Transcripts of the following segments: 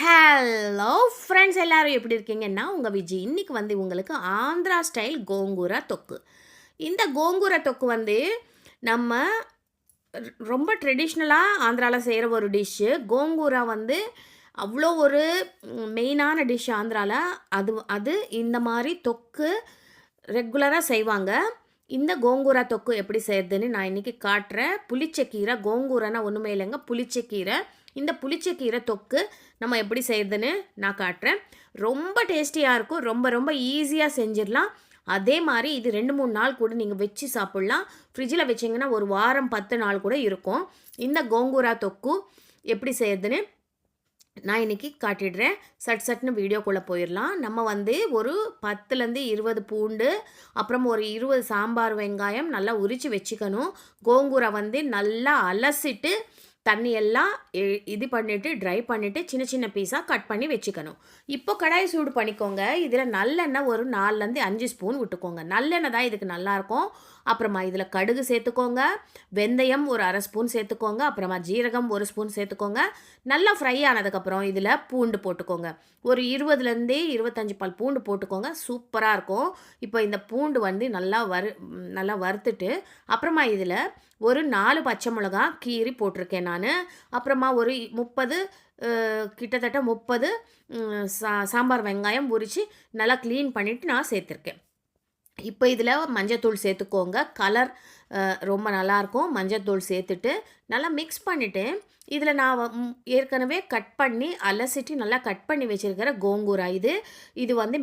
Hello friends, எல்லாரும் எப்படி இருக்கீங்கன்னா உங்கள் விஜய். இன்றைக்கி உங்களுக்கு ஆந்திரா ஸ்டைல் கோங்கூரா தொக்கு. இந்த கோங்கூரா தொக்கு நம்ம ரொம்ப ட்ரெடிஷ்னலாக ஆந்திராவில் செய்கிற ஒரு டிஷ்ஷு. கோங்கூரா அவ்வளோ ஒரு மெயினான டிஷ் ஆந்திராவில். அது இந்த மாதிரி தொக்கு ரெகுலராக செய்வாங்க. இந்த கோங்கூரா தொக்கு எப்படி செய்கிறதுன்னு நான் இன்றைக்கி காட்டுறேன். புளிச்சக்கீரை, கோங்கூரானா ஒன்றுமே இல்லைங்க, புளிச்சக்கீரை. இந்த புளிச்சக்கீரை தொக்கு நம்ம எப்படி செய்கிறதுன்னு நான் காட்டுறேன். ரொம்ப டேஸ்டியாக இருக்கும், ரொம்ப ரொம்ப ஈஸியாக செஞ்சிடலாம். அதே மாதிரி இது 2-3 நாள் கூட நீங்கள் வச்சு சாப்பிட்லாம். ஃப்ரிட்ஜில் வச்சிங்கன்னா ஒரு வாரம் 10 நாள் கூட இருக்கும். இந்த கோங்கூரா தொக்கு எப்படி செய்கிறதுன்னு நான் இன்றைக்கி காட்டிடுறேன். சட்டுன்னு வீடியோக்குள்ளே போயிடலாம். நம்ம ஒரு 10லேருந்து 20 பூண்டு, அப்புறம் ஒரு 20 சாம்பார் வெங்காயம் நல்லா உரித்து வச்சுக்கணும். கோங்கூரை நல்லா அலசிட்டு தண்ணியெல்லாம் இது பண்ணிவிட்டு ட்ரை பண்ணிவிட்டு சின்ன சின்ன பீஸாக கட் பண்ணி வச்சுக்கணும். இப்போ கடாயை சூடு பண்ணிக்கோங்க. இதில் நல்லெண்ணெய் ஒரு 4லேருந்து 5 ஸ்பூன் விட்டுக்கோங்க. நல்லெண்ணெய் தான் இதுக்கு நல்லாயிருக்கும். அப்புறமா இதில் கடுகு சேர்த்துக்கோங்க, வெந்தயம் ஒரு 1/2 ஸ்பூன் சேர்த்துக்கோங்க, அப்புறமா ஜீரகம் 1 ஸ்பூன் சேர்த்துக்கோங்க. நல்லா ஃப்ரை ஆனதுக்கப்புறம் இதில் பூண்டு போட்டுக்கோங்க. ஒரு 20லேருந்து 25 பல் பூண்டு போட்டுக்கோங்க. சூப்பராக இருக்கும். இப்போ இந்த பூண்டு நல்லா வறுத்துட்டு அப்புறமா இதில் ஒரு 4 பச்சை மிளகா கீறி போட்டிருக்கேன் நான். அப்புறமா ஒரு 30 கிட்டத்தட்ட 30 சாம்பார் வெங்காயம் உரித்து நல்லா க்ளீன் பண்ணிவிட்டு நான் சேர்த்துருக்கேன். இப்போ இதில் மஞ்சத்தூள் சேர்த்துக்கோங்க. கலர் ரொம்ப நல்லாயிருக்கும். மஞ்சத்தூள் சேர்த்துட்டு நல்லா மிக்ஸ் பண்ணிவிட்டு இதில் நான் ஏற்கனவே கட் பண்ணி அலசிட்டு நல்லா கட் பண்ணி வச்சுருக்கிற கோங்கூரா இது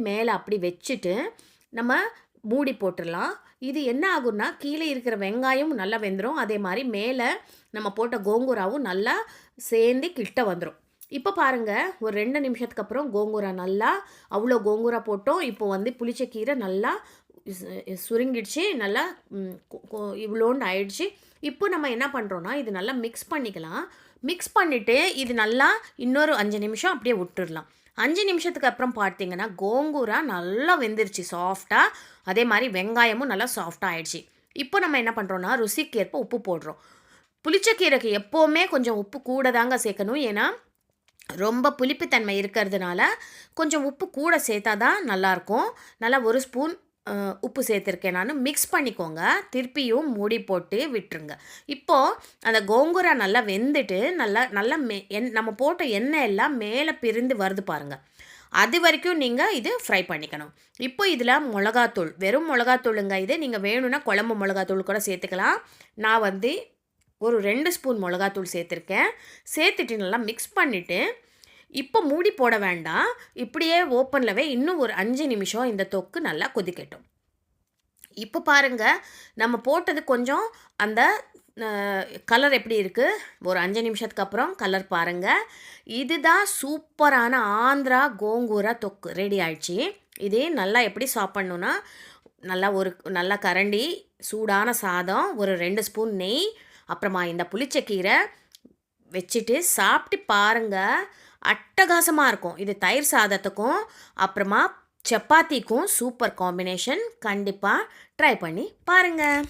மேலே அப்படி வச்சுட்டு நம்ம மூடி போட்டுடலாம். இது என்ன ஆகும்னா கீழே இருக்கிற வெங்காயமும் நல்லா வெந்துடும், அதே மாதிரி மேலே நம்ம போட்ட கோங்கூராவும் நல்லா சேர்ந்து கிட்ட வந்துடும். இப்போ பாருங்கள், ஒரு 2 நிமிஷத்துக்கு அப்புறம் கோங்கூரா நல்லா அவ்வளோ கோங்கூரா போட்டோம். இப்போ புளிச்சக்கீரை நல்லா சுருங்கிடுச்சு, நல்லா இவ்வளோண்டு ஆயிடுச்சு. இப்போ நம்ம என்ன பண்ணுறோன்னா இது நல்லா மிக்ஸ் பண்ணிக்கலாம். மிக்ஸ் பண்ணிவிட்டு இது நல்லா இன்னொரு 5 நிமிஷம் அப்படியே விட்டுடலாம். 5 நிமிஷத்துக்கு அப்புறம் பார்த்தீங்கன்னா கோங்கூரா நல்லா வெந்துருச்சு சாஃப்டாக. அதே மாதிரி வெங்காயமும் நல்லா சாஃப்டாக ஆயிடுச்சு. இப்போ நம்ம என்ன பண்ணுறோன்னா ருசிக்கேற்ப உப்பு போடுறோம். புளிச்சக்கீரைக்கு எப்போவுமே கொஞ்சம் உப்பு கூட தாங்க சேர்க்கணும். ஏன்னா ரொம்ப புளிப்புத்தன்மை இருக்கிறதுனால கொஞ்சம் உப்பு கூட சேர்த்தா தான் நல்லாயிருக்கும். நல்லா 1 ஸ்பூன் உப்பு சேர்த்துருக்கேன் நான். மிக்ஸ் பண்ணிக்கோங்க. திருப்பியும் மூடி போட்டு விட்டுருங்க. இப்போது அந்த கோங்கூரா நல்லா வெந்துட்டு நல்லா நம்ம போட்ட எண்ணெய் எல்லாம் மேலே பிரிந்து வருது பாருங்கள். அது வரைக்கும் நீங்கள் இது ஃப்ரை பண்ணிக்கணும். இப்போ இதில் மிளகாத்தூள், வெறும் மிளகாத்தூளுங்க. நீங்கள் வேணும்னா குழம்பு மிளகாத்தூள் கூட சேர்த்துக்கலாம். நான் ஒரு 2 ஸ்பூன் மிளகாத்தூள் சேர்த்துருக்கேன். சேர்த்துட்டு நல்லா மிக்ஸ் பண்ணிவிட்டு இப்போ மூடி போட வேண்டாம், இப்படியே ஓப்பன்லவே இன்னும் ஒரு 5 நிமிஷம் இந்த தொக்கு நல்லா கொதிக்கட்டும். இப்போ பாருங்கள், நம்ம போட்டது கொஞ்சம் அந்த கலர் எப்படி இருக்குது, ஒரு 5 நிமிஷத்துக்கு அப்புறம் கலர் பாருங்கள். இதுதான் சூப்பரான ஆந்திரா கோங்கூரா தொக்கு ரெடி ஆயிடுச்சு. இதே நல்லா எப்படி சாப்பிட்ணுன்னா நல்லா கரண்டி சூடான சாதம், ஒரு 2 ஸ்பூன் நெய், அப்புறமா இந்த புளிச்சக்கீரை வச்சுட்டு சாப்பிட்டு பாருங்கள். அட்டகாசமாக இருக்கும். இது தயிர் சாதத்துக்கும் அப்புறமா சப்பாத்திக்கும் சூப்பர் காம்பினேஷன். கண்டிப்பாக ட்ரை பண்ணி பாருங்கள்.